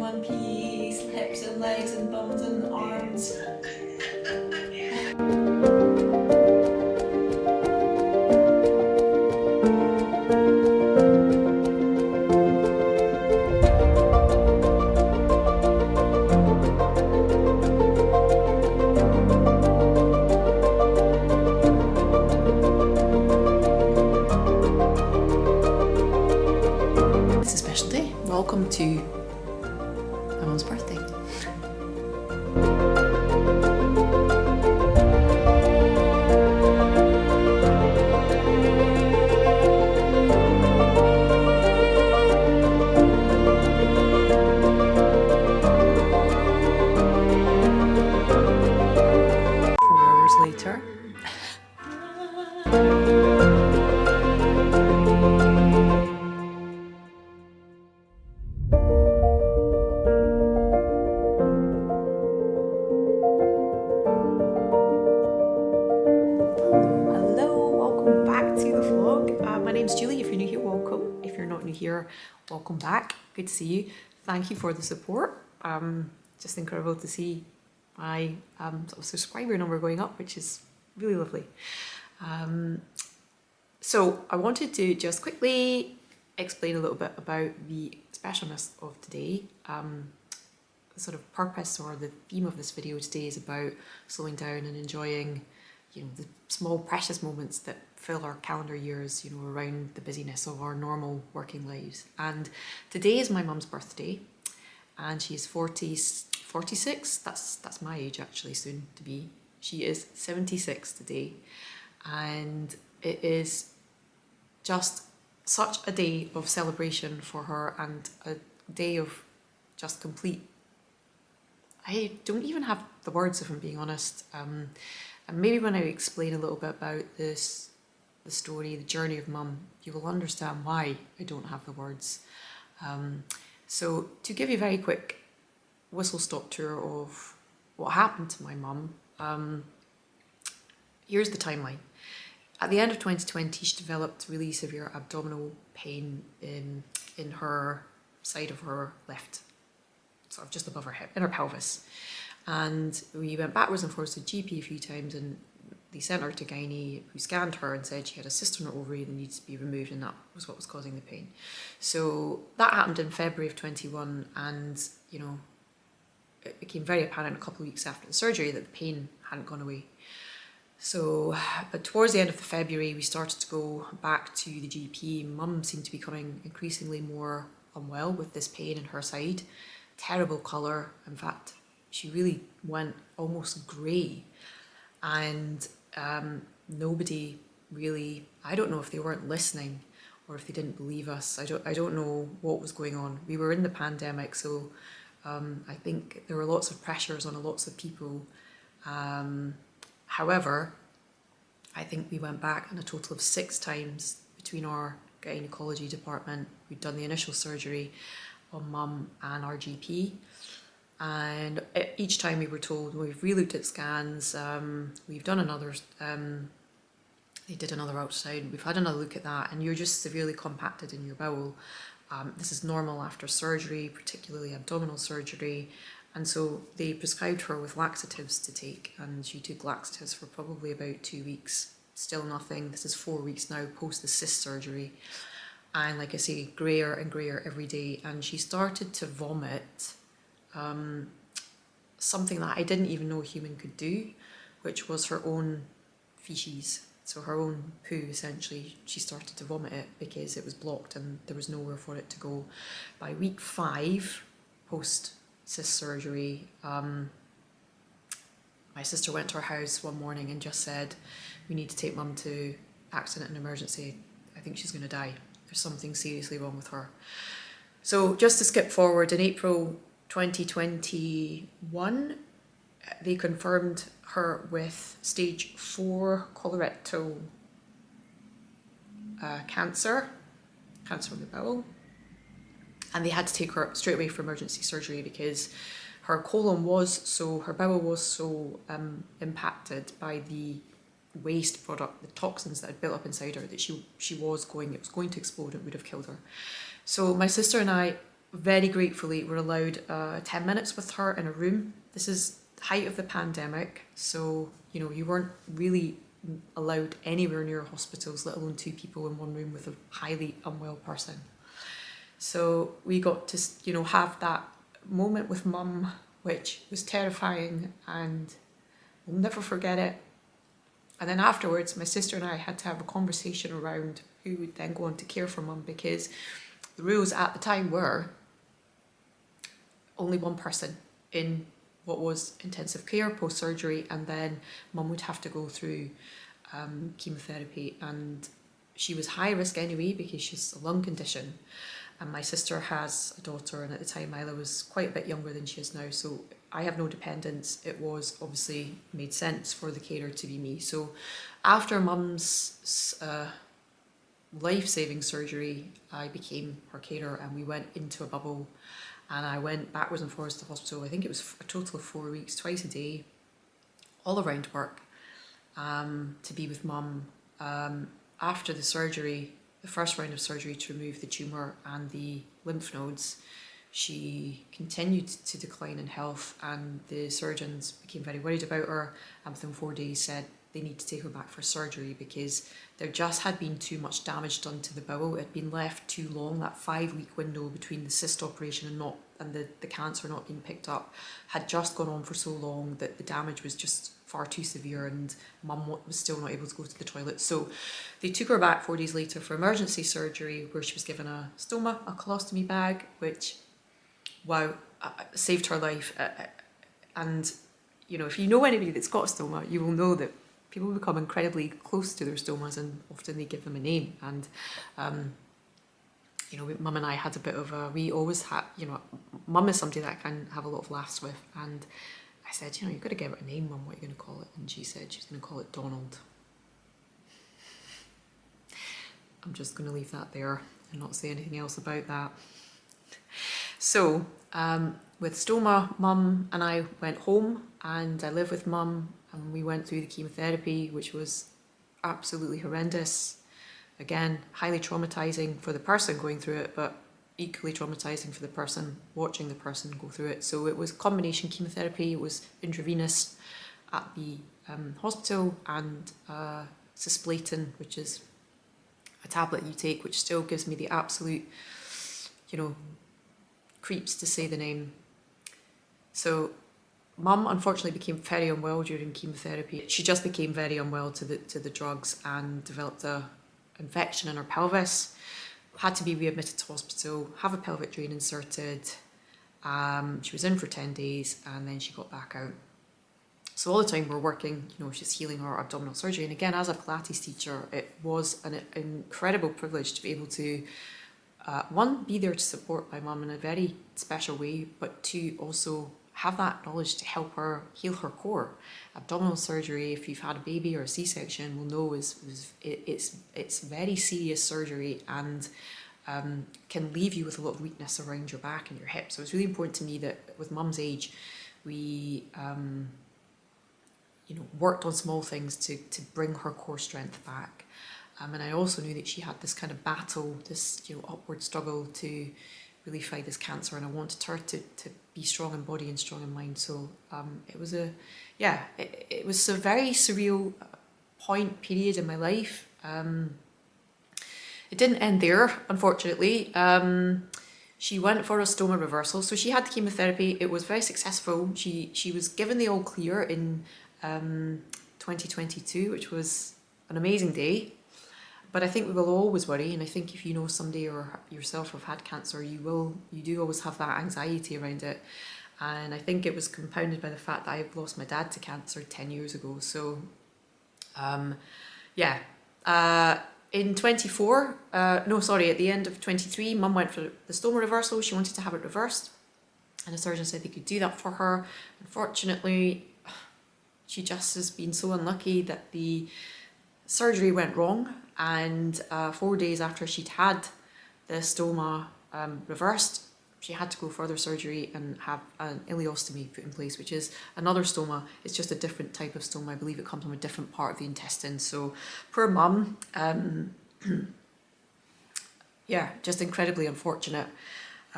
one piece, hips and legs and bones and arms. It's a special day. Welcome to my mum's birthday. Later. Hello, welcome back to the vlog. My name's Julie. If you're new here, welcome. If you're not new here, welcome back. Good to see you. Thank you for the support. Just incredible to see my sort of subscriber number going up, which is really lovely. So I wanted to just quickly explain a little bit about the specialness of today. The sort of purpose or the theme of this video today is about slowing down and enjoying, you know, the small precious moments that fill our calendar years, you know, around the busyness of our normal working lives. And today is my mum's birthday, and she's 46. That's my age actually, soon to be. She is 76 today, and it is just such a day of celebration for her and a day of just complete, I don't even have the words if I'm being honest. And maybe when I explain a little bit about this, the story, the journey of mum, you will understand why I don't have the words. So to give you a very quick whistle-stop tour of what happened to my mum, here's the timeline. At the end of 2020, she developed really severe abdominal pain in her side of her left, sort of just above her hip, in her pelvis. And we went backwards and forwards to GP a few times, and they sent her to gynae, who scanned her and said she had a cyst on her ovary that needs to be removed, and that was what was causing the pain. So that happened in February of 21, and you know, it became very apparent a couple of weeks after the surgery that the pain hadn't gone away. So, but towards the end of the February, we started to go back to the GP. Mum seemed to be becoming increasingly more unwell with this pain in her side. Terrible colour. In fact, she really went almost grey. And nobody really, I don't know if they weren't listening or if they didn't believe us. I don't know what was going on. We were in the pandemic, so I think there were lots of pressures on lots of people. However, I think we went back on a total of 6 times between our gynecology department. We'd done the initial surgery on mum and our GP. And each time we were told, we've re-looked at scans, we've done another, they did another ultrasound, we've had another look at that, and you're just severely compacted in your bowel. This is normal after surgery, particularly abdominal surgery. And so they prescribed her with laxatives to take, and she took laxatives for probably about 2 weeks. Still nothing. This is 4 weeks now post the cyst surgery. And like I say, greyer and greyer every day. And she started to vomit something that I didn't even know a human could do, which was her own feces. So her own poo, essentially. She started to vomit it because it was blocked and there was nowhere for it to go. By week 5, post cyst surgery, my sister went to her house one morning and just said, we need to take mum to accident and emergency. I think she's going to die. There's something seriously wrong with her. So just to skip forward, in April 2021, they confirmed her with stage 4 colorectal cancer of the bowel. And they had to take her straight away for emergency surgery because her colon was so, her bowel was so impacted by the waste product, the toxins that had built up inside her, that it was going to explode. It would have killed her. So my sister and I very gratefully were allowed 10 minutes with her in a room. This is the height of the pandemic, so you know, you weren't really allowed anywhere near hospitals, let alone 2 people in one room with a highly unwell person. So we got to, you know, have that moment with mum, which was terrifying, and we'll never forget it. And then afterwards, my sister and I had to have a conversation around who would then go on to care for mum, because the rules at the time were only one person in what was intensive care post-surgery, and then mum would have to go through chemotherapy. And she was high risk anyway because she's a lung condition. And my sister has a daughter, and at the time Isla was quite a bit younger than she is now, so I have no dependents. It was obviously made sense for the carer to be me. So after mum's life-saving surgery, I became her carer, and we went into a bubble, and I went backwards and forwards to the hospital. I think it was a total of 4 weeks, twice a day, all around work, to be with mum. After the surgery, the first round of surgery to remove the tumour and the lymph nodes, she continued to decline in health, and the surgeons became very worried about her, and within 4 days said they need to take her back for surgery because there just had been too much damage done to the bowel. It had been left too long. That 5-week window between the cyst operation and the cancer not being picked up had just gone on for so long that the damage was just far too severe, and mum was still not able to go to the toilet. So they took her back 4 days later for emergency surgery, where she was given a stoma, a colostomy bag, which, wow, saved her life. And you know, if you know anybody that's got a stoma, you will know that people become incredibly close to their stomas, and often they give them a name. And you know, mum and I had a bit of a, we always had, you know, mum is somebody that I can have a lot of laughs with, and I said, you know, you've got to give it a name, mum, what are you going to call it? And she said she's going to call it Donald. I'm just going to leave that there and not say anything else about that. So with stoma, mum and I went home, and I lived with mum, and we went through the chemotherapy, which was absolutely horrendous. Again, highly traumatizing for the person going through it, but equally traumatizing for the person watching the person go through it. So it was combination chemotherapy. It was intravenous at the hospital, and cisplatin, which is a tablet you take, which still gives me the absolute, you know, creeps to say the name. So mum unfortunately became very unwell during chemotherapy. She just became very unwell to the drugs and developed a infection in her pelvis. Had to be readmitted to hospital, have a pelvic drain inserted. She was in for 10 days, and then she got back out. So all the time we're working, you know, she's healing her abdominal surgery. And again, as a Pilates teacher, it was an incredible privilege to be able to, one, be there to support my mum in a very special way, but two, also have that knowledge to help her heal her core. Abdominal surgery, if you've had a baby or a C-section, will know it's very serious surgery, and can leave you with a lot of weakness around your back and your hips. So it's really important to me that with mum's age, we you know, worked on small things to bring her core strength back. And I also knew that she had this kind of battle, this, you know, upward struggle to really fight this cancer, and I wanted her to be strong in body and strong in mind. So it was a very surreal period in my life. It didn't end there, unfortunately. She went for a stoma reversal, so she had the chemotherapy. It was very successful. She was given the all clear in 2022, which was an amazing day. But I think we will always worry, and I think if you know somebody or yourself have had cancer, you do always have that anxiety around it. And I think it was compounded by the fact that I've lost my dad to cancer 10 years ago. So, in 24, at the end of 23, mum went for the stoma reversal. She wanted to have it reversed, and the surgeon said they could do that for her. Unfortunately, she just has been so unlucky that the surgery went wrong, and 4 days after she'd had the stoma reversed, she had to go further surgery and have an ileostomy put in place, which is another stoma. It's just a different type of stoma. I believe it comes from a different part of the intestine. So poor mum, just incredibly unfortunate.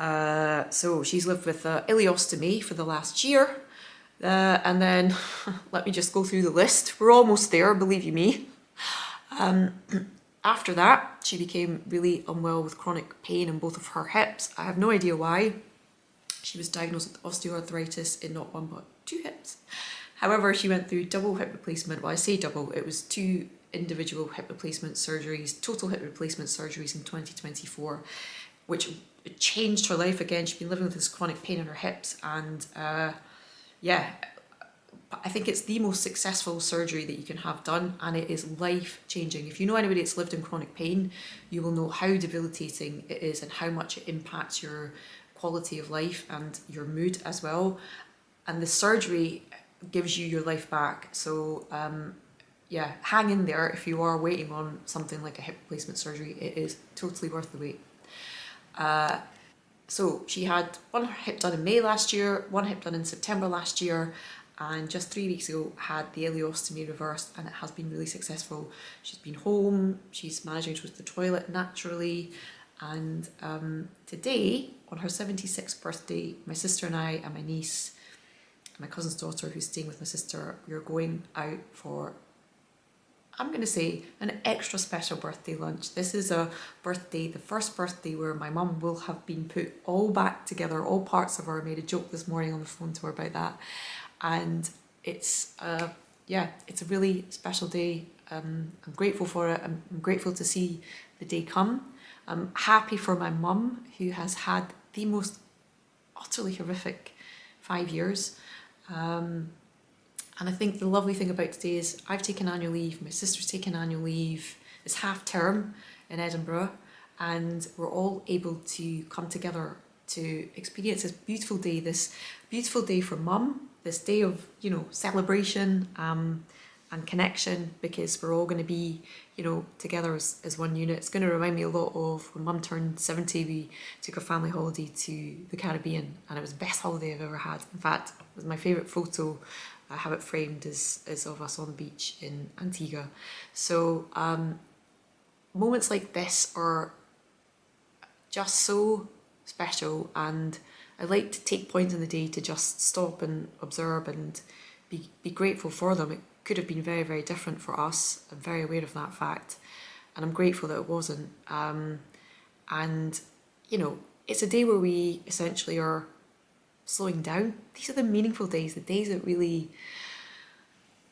So she's lived with ileostomy for the last year. And then, let me just go through the list. We're almost there, believe you me. After that, she became really unwell with chronic pain in both of her hips. I have no idea why. She was diagnosed with osteoarthritis in not one but 2 hips. However, she went through double hip replacement. Well, I say double, it was 2 individual hip replacement surgeries, total hip replacement surgeries in 2024, which changed her life again. She's been living with this chronic pain in her hips, and yeah, I think it's the most successful surgery that you can have done, and it is life-changing. If you know anybody that's lived in chronic pain, you will know how debilitating it is and how much it impacts your quality of life and your mood as well. And the surgery gives you your life back. So yeah, hang in there if you are waiting on something like a hip replacement surgery. It is totally worth the wait. So she had one hip done in May last year, one hip done in September last year, and just 3 weeks ago had the ileostomy reversed, and it has been really successful. She's been home, she's managing to use the toilet naturally, and today, on her 76th birthday, my sister and I and my niece and my cousin's daughter, who's staying with my sister, we are going out for, I'm going to say, an extra special birthday lunch. This is a birthday, the first birthday where my mum will have been put all back together, all parts of her. I made a joke this morning on the phone to her about that. And it's, yeah, it's a really special day. I'm grateful for it. I'm grateful to see the day come. I'm happy for my mum, who has had the most utterly horrific 5 years. And I think the lovely thing about today is I've taken annual leave, my sister's taken annual leave, it's half term in Edinburgh, and we're all able to come together to experience this beautiful day for mum, this day of, you know, celebration and connection, because we're all going to be, you know, together as one unit. It's going to remind me a lot of when mum turned 70, we took a family holiday to the Caribbean, and it was the best holiday I've ever had. In fact, it was my favourite photo. I have it framed is of us on the beach in Antigua. So moments like this are just so special, and I like to take points in the day to just stop and observe and be grateful for them. It could have been very, very different for us. I'm very aware of that fact, and I'm grateful that it wasn't. And, you know, it's a day where we essentially are slowing down. These are the meaningful days, the days that really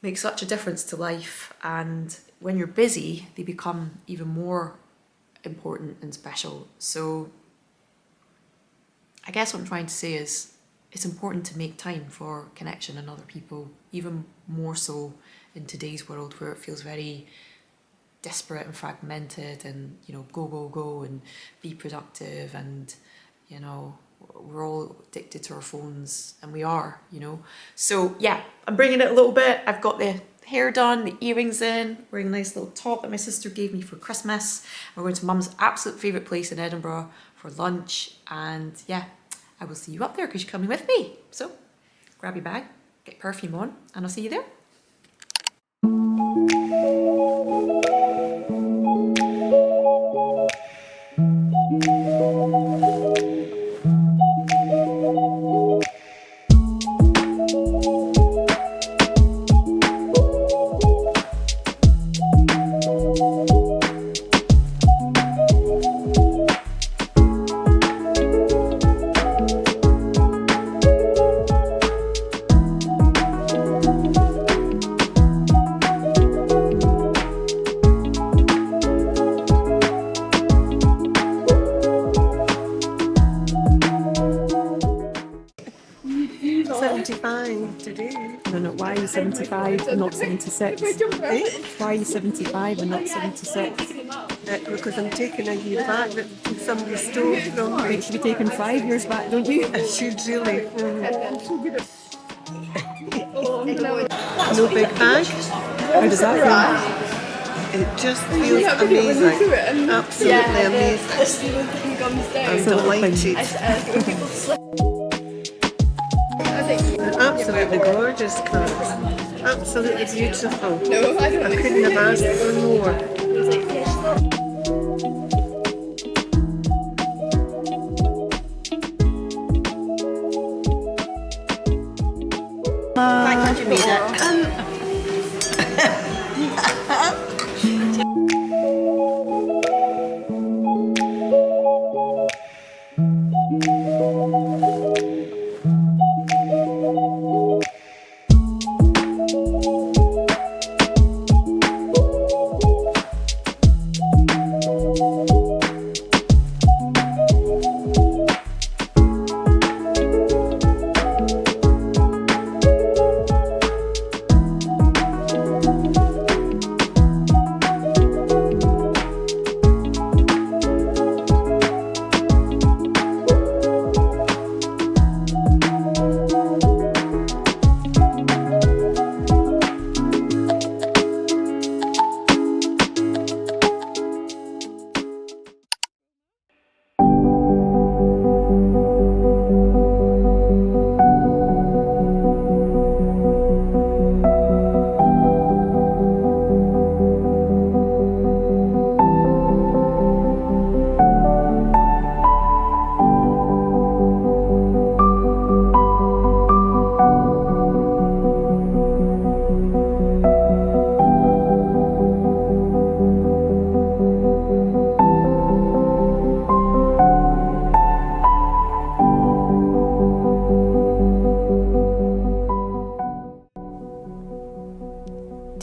make such a difference to life, and when you're busy they become even more important and special. So I guess what I'm trying to say is it's important to make time for connection and other people, even more so in today's world where it feels very disparate and fragmented, and, you know, go and be productive, and, you know, we're all addicted to our phones, and we are, you know. So yeah, I'm bringing it a little bit. I've got the hair done, the earrings in, wearing a nice little top that my sister gave me for Christmas. We're going to mum's absolute favourite place in Edinburgh for lunch, and yeah, I will see you up there because you're coming with me. So grab your bag, get perfume on, and I'll see you there. No, why are you 75 and not 76? Why are you 75 and not 76? Because I'm taking a year back that somebody stole from me. You should be taking 5 years back, don't you? I should really. No big bag. How does that feel? It just feels amazing. Absolutely amazing. I'm delighted. They're absolutely gorgeous colours. Absolutely beautiful. I couldn't have asked for more.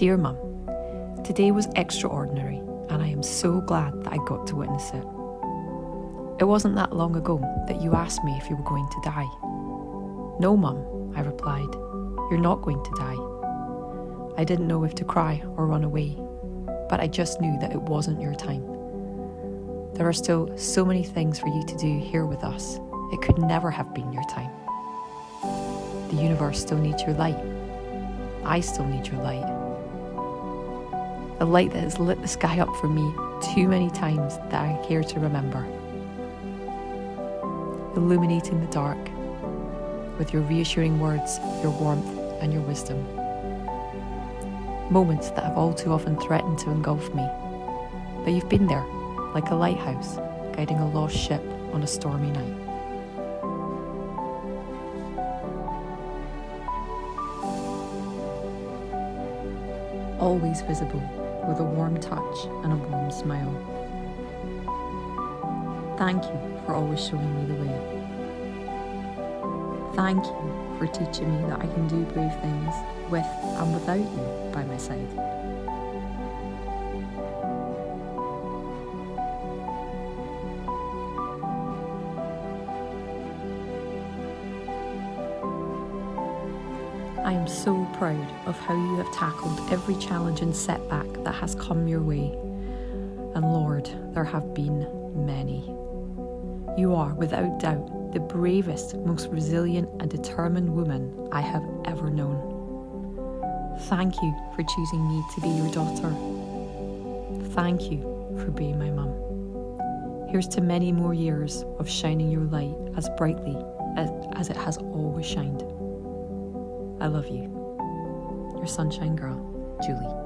Dear Mum, today was extraordinary and I am so glad that I got to witness it. It wasn't that long ago that you asked me if you were going to die. No, Mum, I replied, you're not going to die. I didn't know if to cry or run away, but I just knew that it wasn't your time. There are still so many things for you to do here with us. It could never have been your time. The universe still needs your light. I still need your light. A light that has lit the sky up for me too many times that I care to remember. Illuminating the dark with your reassuring words, your warmth and your wisdom. Moments that have all too often threatened to engulf me, but you've been there like a lighthouse guiding a lost ship on a stormy night. Always visible with a warm touch and a warm smile. Thank you for always showing me the way. Thank you for teaching me that I can do brave things with and without you by my side. I am so proud of how you have tackled every challenge and setback that has come your way. And Lord, there have been many. You are, without doubt, the bravest, most resilient and determined woman I have ever known. Thank you for choosing me to be your daughter. Thank you for being my mum. Here's to many more years of shining your light as brightly as it has always shined. I love you. Your sunshine girl, Julie.